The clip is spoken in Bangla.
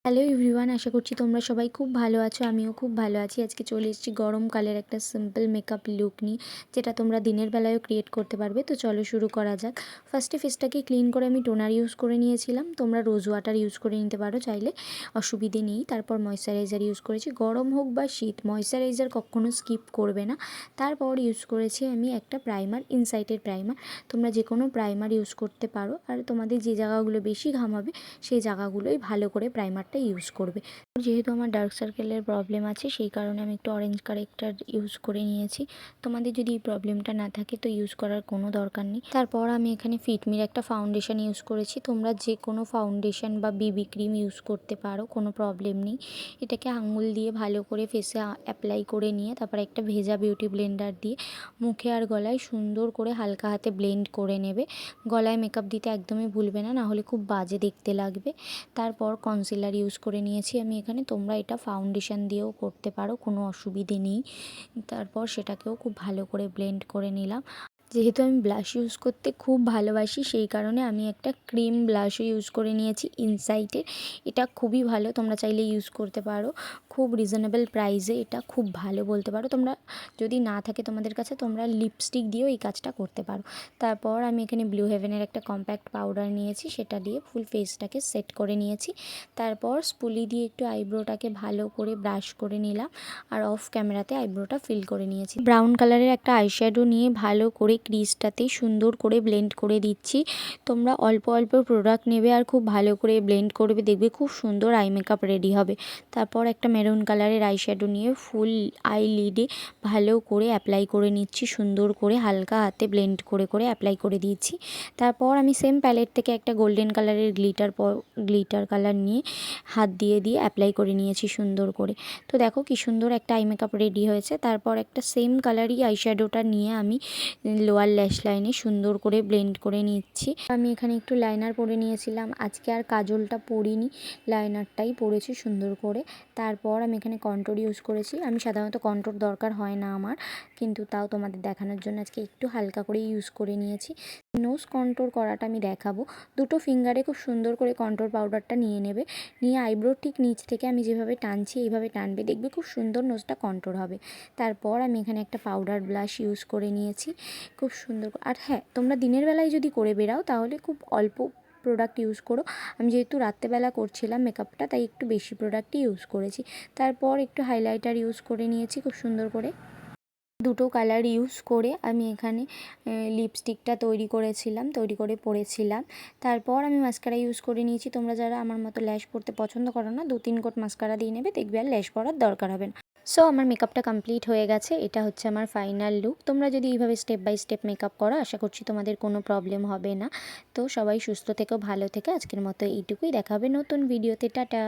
হ্যালো এভরিওয়ান, আশা করছি তোমরা সবাই খুব ভালো আছো। আমিও খুব ভালো আছি। আজকে চলে এসেছি গরমকালের একটা সিম্পল মেকআপ লুক নিয়ে, যেটা তোমরা দিনের বেলায়ও ক্রিয়েট করতে পারবে। তো চলো শুরু করা যাক। ফার্স্টে ফেসটাকে ক্লিন করে আমি টোনার ইউজ করে নিয়েছিলাম। তোমরা রোজ ওয়াটার ইউজ করে নিতে পারো চাইলে, অসুবিধে নেই। তারপর ময়শ্চারাইজার ইউজ করেছি। গরম হোক বা শীত, ময়শ্চারাইজার কখনো স্কিপ করবে না। তারপর ইউজ করেছি আমি একটা প্রাইমার, ইনসাইটের প্রাইমার। তোমরা যে কোনো প্রাইমার ইউজ করতে পারো, আর তোমাদের যে জায়গাগুলো বেশি ঘামাবে সেই জায়গাগুলোই ভালো করে প্রাইমারটা ইউজ করবে। যেহেতু আমার ডার্ক সার্কেলের প্রবলেম আছে, সেই কারণে আমি একটু অরেঞ্জ কারেক্টার ইউজ করে নিয়েছি। তোমাদের যদি এই প্রবলেমটা না থাকে তো ইউজ করার কোনো দরকার নেই। তারপর আমি এখানে ফিটমির একটা ফাউন্ডেশন ইউজ করেছি। তোমরা যে কোনো ফাউন্ডেশন বা বিবি ক্রিম ইউজ করতে পারো, কোনো প্রবলেম নেই। এটাকে আঙুল দিয়ে ভালো করে ফেসে অ্যাপ্লাই করে নিয়ে তারপর একটা ভেজা বিউটি ব্লেন্ডার দিয়ে মুখে আর গলায় সুন্দর করে হালকা হাতে ব্লেন্ড করে নেবে। গলায় মেকআপ দিতে একদমই ভুলবে না, নাহলে খুব বাজে দেখতে লাগবে। তারপর কনসিলার ইউজ করে নিয়েছি আমি এখানে। তোমরা এটা ফাউন্ডেশন দিয়েও করতে পারো, কোনো অসুবিধে নেই। তারপর সেটাকেও খুব ভালো করে ব্লেন্ড করে নিলাম। যেহেতু আমি ব্লাশ ইউজ করতে খুব ভালোবাসি, সেই কারণে আমি একটা ক্রিম ব্লাশও ইউজ করে নিয়েছি ইনসাইটের। এটা খুবই ভালো, তোমরা চাইলে ইউজ করতে পারো। খুব রিজনেবল প্রাইসে এটা খুব ভালো বলতে পারো। তোমরা যদি না থাকে তোমাদের কাছে, তোমরা লিপস্টিক দিয়েও এই কাজটা করতে পারো। তারপর আমি এখানে ব্লু হেভেনের একটা কম্প্যাক্ট পাউডার নিয়েছি, সেটা দিয়ে ফুল ফেসটাকে সেট করে নিয়েছি। তারপর স্পুলি দিয়ে একটু আইব্রোটাকে ভালো করে ব্রাশ করে নিলাম, আর অফ ক্যামেরাতে আইব্রোটা ফিল করে নিয়েছি। ব্রাউন কালারের একটা আইশ্যাডো নিয়ে ভালো করে ক্রিজটাতে সুন্দর করে ব্লেন্ড করে দিচ্ছি। তোমরা অল্প অল্প প্রোডাক্ট নেবে আর খুব ভালো করে ব্লেন্ড করবে, দেখবে খুব সুন্দর আই মেকআপ রেডি হবে। তারপর একটা মেরুন কালারের আইশ্যাডো নিয়ে ফুল আই লিডে ভালো করে অ্যাপ্লাই করে নিচ্ছি, সুন্দর করে হালকা হাতে ব্লেন্ড করে করে অ্যাপ্লাই করে দিয়েছি। তারপর আমি সেম প্যালেট থেকে একটা গোল্ডেন কালারের গ্লিটার কালার নিয়ে হাত দিয়ে দিয়ে অ্যাপ্লাই করে নিয়েছি সুন্দর করে। তো দেখো কি সুন্দর একটা আই মেকআপ রেডি হয়েছে। তারপর একটা সেম কালারই আইশ্যাডোটা নিয়ে আমি লোয়ার ল্যাশ লাইনে সুন্দর করে ব্লেন্ড করে নিচ্ছি। আমি এখানে একটু লাইনার পরে নিয়েছিলাম, আজকে আর কাজলটা পরিনি, লাইনারটাই পরেছি সুন্দর করে। তারপর আমি এখানে কন্ট্রোর ইউজ করেছি। আমি সাধারণত কন্ট্রোর দরকার হয় না আমার, কিন্তু তাও তোমাদের দেখানোর জন্য আজকে একটু হালকা করে ইউজ করে নিয়েছি। নোজ কন্ট্রোর করাটা আমি দেখাবো। দুটো ফিঙ্গারে খুব সুন্দর করে কন্ট্রোর পাউডারটা নিয়ে নেবে, নিয়ে আইব্রোর ঠিক নিচ থেকে আমি যেভাবে টানছি এইভাবে টানবে, দেখবে খুব সুন্দর নোজটা কন্ট্রোর হবে। তারপর আমি এখানে একটা পাউডার ব্লাশ ইউজ করে নিয়েছি খুব সুন্দর। আর হ্যাঁ, তোমরা দিনের বেলায় যদি করে বেরাও তাহলে খুব অল্প প্রোডাক্ট ইউজ করো। আমি যেহেতু রাত্রেবেলা করছিলাম মেকআপটা, তাই একটু বেশি প্রোডাক্টই ইউজ করেছি। তারপর একটু হাইলাইটার ইউজ করে নিয়েছি খুব সুন্দর করে। দুটো কালার ইউজ করে আমি এখানে লিপস্টিকটা তৈরি করে পরেছিলাম। তারপর আমি মাস্কারা ইউজ করে নিয়েছি। তোমরা যারা আমার মতো ল্যাশ পরতে পছন্দ করো না, 2-3 কোট মাস্কারা দিয়ে নেবে, দেখবে আর ল্যাশ পরার দরকার হবে না। সো আমার মেকআপটা কমপ্লিট হয়ে গেছে। এটা হচ্ছে আমার ফাইনাল লুক। তোমরা যদি এইভাবে স্টেপ বাই স্টেপ মেকআপ করো, আশা করছি তোমাদের কোনো প্রবলেম হবে না। তো সবাই সুস্থ থেকো, ভালো থেকো। আজকের মতো এইটুকুই, দেখা হবে নতুন ভিডিওতে। টাটা।